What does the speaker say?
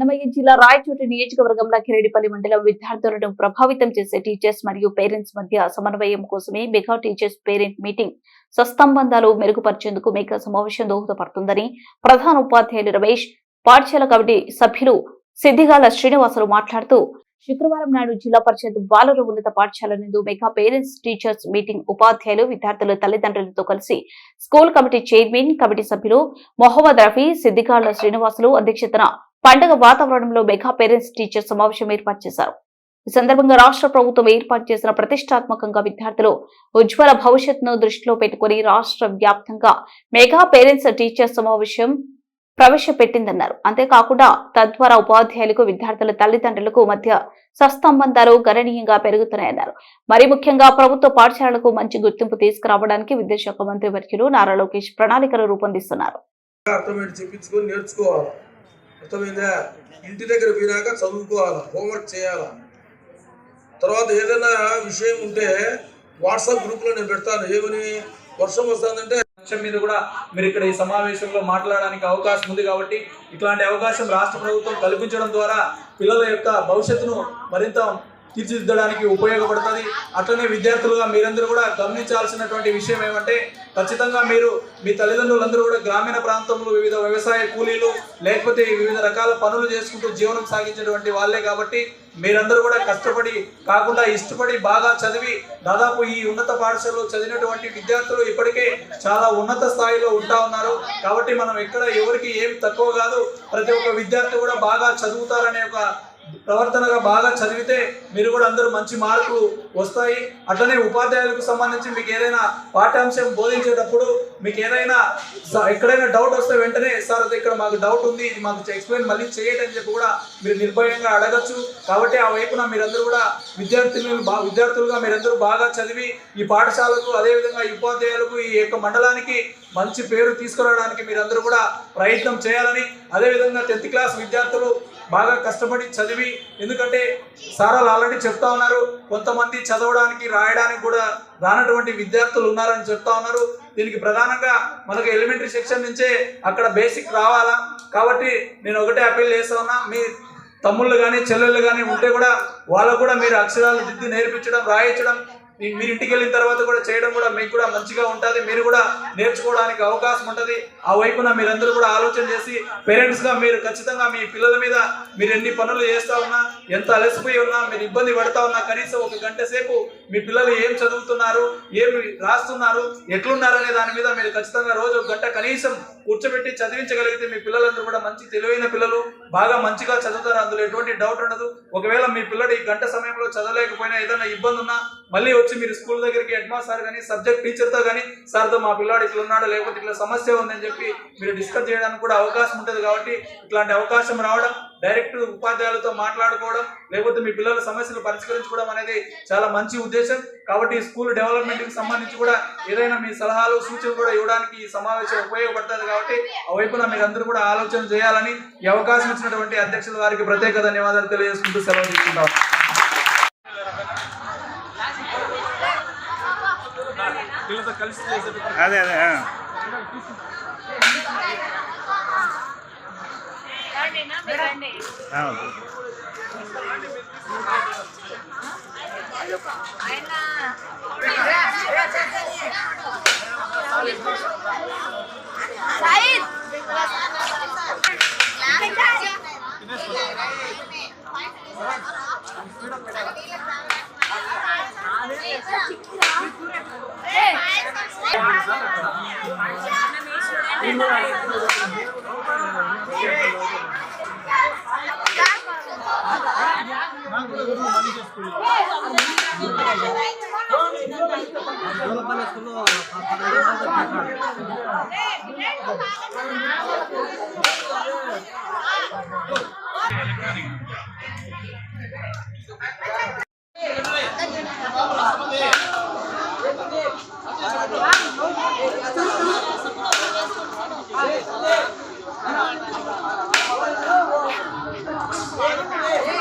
అన్నమయ్య జిల్లా రాయచోటి నియోజకవర్గం లక్కిరెడ్డిపల్లి మండలం విద్యార్థులను ప్రభావితం చేసే టీచర్స్ మరియు పేరెంట్స్ మధ్య సమన్వయం కోసమే మెగా టీచర్స్ పేరెంట్ మీటింగ్ సత్సంబంధాలు మెరుగుపరిచేందుకు మెగా సమావేశం దోహదపడుతుందని ప్రధాన ఉపాధ్యాయులు రమేష్, పాఠశాల కమిటీ సభ్యులు సిద్దిగాల శ్రీనివాసులు మాట్లాడుతూ శుక్రవారం నాడు జిల్లా పరిషత్ బాలుర ఉన్నత పాఠశాల నందు మెగా పేరెంట్స్ టీచర్స్ మీటింగ్ ఉపాధ్యాయులు విద్యార్థుల తల్లిదండ్రులతో కలిసి స్కూల్ కమిటీ చైర్మన్, కమిటీ సభ్యులు మొహమ్మద్ రఫీ, సిద్దిగాల శ్రీనివాసులు అధ్యక్షతన పండుగ వాతావరణంలో మెగా పేరెంట్స్ టీచర్ సమావేశం ఏర్పాటు చేశారు. ఈ సందర్భంగా రాష్ట్ర ప్రభుత్వం ఏర్పాటు చేసిన ప్రతిష్టాత్మకంగా విద్యార్థులు ఉజ్వల భవిష్యత్తును దృష్టిలో పెట్టుకుని రాష్ట్ర వ్యాప్తంగా మెగా పేరెంట్స్ టీచర్ సమావేశం ప్రవేశపెట్టిందన్నారు. అంతేకాకుండా తద్వారా ఉపాధ్యాయులకు విద్యార్థుల తల్లిదండ్రులకు మధ్య సత్సంబంధాలు గణనీయంగా పెరుగుతున్నాయన్నారు. మరి ముఖ్యంగా ప్రభుత్వ పాఠశాలలకు మంచి గుర్తింపు తీసుకురావడానికి విద్యాశాఖ మంత్రి వర్యులు నారా లోకేష్ ప్రణాళికలు రూపొందిస్తున్నారు. అర్థమైందా? ఇంటి దగ్గర పోయినాక చదువుకోవాలా, హోంవర్క్ చేయాలా. తర్వాత ఏదైనా విషయం ఉంటే వాట్సాప్ గ్రూప్లో నేను పెడతాను. ఏమని వర్షం వస్తుందంటే విషయం మీద కూడా మీరు ఇక్కడ ఈ సమావేశంలో మాట్లాడడానికి అవకాశం ఉంది. కాబట్టి ఇట్లాంటి అవకాశం రాష్ట్ర ప్రభుత్వం కల్పించడం ద్వారా పిల్లల యొక్క భవిష్యత్తును మరింత తీర్చిదిద్దడానికి ఉపయోగపడుతుంది. అట్లనే విద్యార్థులుగా మీరందరూ కూడా గమనించాల్సినటువంటి విషయం ఏమంటే, ఖచ్చితంగా మీరు మీ తల్లిదండ్రులందరూ కూడా గ్రామీణ ప్రాంతంలో వివిధ వ్యవసాయ కూలీలు లేకపోతే వివిధ రకాల పనులు చేసుకుంటూ జీవనం సాగించేటువంటి వాళ్ళే. కాబట్టి మీరందరూ కూడా కష్టపడి కాకుండా ఇష్టపడి బాగా చదివి దాదాపు ఈ ఉన్నత పాఠశాలలో చదివినటువంటి విద్యార్థులు ఇప్పటికే చాలా ఉన్నత స్థాయిలో ఉంటా ఉన్నారు. కాబట్టి మనం ఎక్కడ ఎవరికి ఏం తక్కువ కాదు. ప్రతి ఒక్క విద్యార్థి కూడా బాగా చదువుతారనే ఒక ప్రవర్తనగా బాగా చదివితే మీరు కూడా అందరూ మంచి మార్కులు వస్తాయి. అట్లనే ఉపాధ్యాయులకు సంబంధించి మీకు ఏదైనా పాఠ్యాంశం బోధించేటప్పుడు మీకు ఏదైనా ఎక్కడైనా డౌట్ వస్తే వెంటనే సార్ ఇక్కడ మాకు డౌట్ ఉంది, ఇది మాకు ఎక్స్ప్లెయిన్ మళ్ళీ చేయండి అని చెప్పి కూడా మీరు నిర్భయంగా అడగచ్చు. కాబట్టి ఆ వైపున మీరందరూ కూడా విద్యార్థులుగా మీరందరూ బాగా చదివి ఈ పాఠశాలకు అదేవిధంగా ఈ ఉపాధ్యాయులకు ఈ యొక్క మండలానికి మంచి పేరు తీసుకురావడానికి మీరందరూ కూడా ప్రయత్నం చేయాలని, అదేవిధంగా 10th క్లాస్ విద్యార్థులు బాగా కష్టపడి చదివి, ఎందుకంటే సారాలు ఆల్రెడీ చెప్తా ఉన్నారు, కొంతమంది చదవడానికి రాయడానికి కూడా రానటువంటి విద్యార్థులు ఉన్నారని చెప్తా ఉన్నారు. దీనికి ప్రధానంగా మనకు ఎలిమెంటరీ సెక్షన్ నుంచే అక్కడ బేసిక్ రావాలా. కాబట్టి నేను ఒకటే అప్పీల్ చేస్తా ఉన్నా, మీ తమ్ముళ్ళు కానీ చెల్లెళ్ళు కానీ ఉంటే కూడా వాళ్ళకు కూడా మీరు అక్షరాలు దిద్ది నేర్పించడం, రాయించడం, మీరు ఇంటికి వెళ్ళిన తర్వాత కూడా చేయడం కూడా మీకు కూడా మంచిగా ఉంటుంది. మీరు కూడా నేర్చుకోవడానికి అవకాశం ఉంటుంది. ఆ వైపున మీరందరూ కూడా ఆలోచన చేసి పేరెంట్స్గా మీరు ఖచ్చితంగా మీ పిల్లల మీద మీరు ఎన్ని పనులు చేస్తూ ఉన్నా, ఎంత అలసిపోయి ఉన్నా, మీరు ఇబ్బంది పడతా ఉన్నా, కనీసం 1 గంట సేపు మీ పిల్లలు ఏం చదువుతున్నారు, ఏమి రాస్తున్నారు, ఎట్లున్నారనే దాని మీద మీరు ఖచ్చితంగా రోజు 1 గంట కనీసం కూర్చోబెట్టి చదివించగలిగితే మీ పిల్లలందరూ కూడా మంచి తెలివైన పిల్లలు, బాగా మంచిగా చదువుతారు. అందులో ఎటువంటి డౌట్ ఉండదు. ఒకవేళ మీ పిల్లడు ఈ గంట సమయంలో చదవలేకపోయినా ఏదైనా ఇబ్బంది ఉన్నా మళ్ళీ వచ్చి మీరు స్కూల్ దగ్గరికి హెడ్ మాస్టర్ కానీ సబ్జెక్ట్ టీచర్తో కానీ సార్తో మా పిల్లాడు ఇట్లా ఉన్నాడు, లేకపోతే ఇట్లా సమస్య ఉందని చెప్పి మీరు డిస్కస్ చేయడానికి కూడా అవకాశం ఉంటుంది. కాబట్టి ఇట్లాంటి అవకాశం రావడం, డైరెక్ట్ ఉపాధ్యాయులతో మాట్లాడుకోవడం, లేకపోతే మీ పిల్లల సమస్యలు పరిష్కరించుకోవడం అనేది చాలా మంచి ఉద్దేశం. కాబట్టి స్కూల్ డెవలప్మెంట్కి సంబంధించి కూడా ఏదైనా మీ సలహాలు, సూచనలు కూడా ఇవ్వడానికి ఈ సమావేశం ఉపయోగపడుతుంది. కాబట్టి ఆ వైపున మీరందరూ కూడా ఆలోచన చేయాలని ఈ అవకాశం ఇచ్చినటువంటి అధ్యక్షుల వారికి ప్రత్యేక ధన్యవాదాలు తెలియజేసుకుంటూ సెలవు తీసుకుంటాం. అదే Hey!